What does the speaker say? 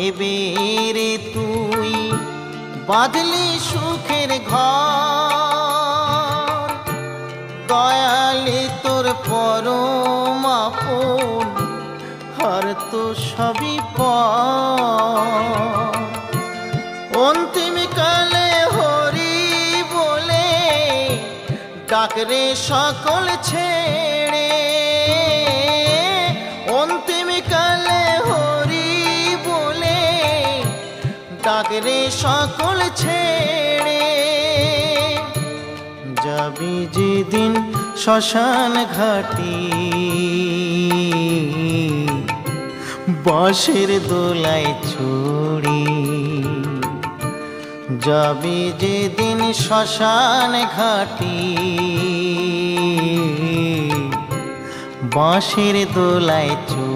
এবেরে তুই বাঁধলি সুখের ঘর, দয়ালে তোর পরম আপন আর তো সবই পর। অন্তিম কালে হরি বলে ডাকরে সকল ছেড়ে, অন্তিম কালে হরি বলে ডাকরে সকল ছেড়ে। যাবি যেদিন শ্মশান ঘাটি, বাঁশের দোলায় চড়ি, যাবি যেদিন শ্মশান ঘাটি, বাঁশের দোলায় চড়ি।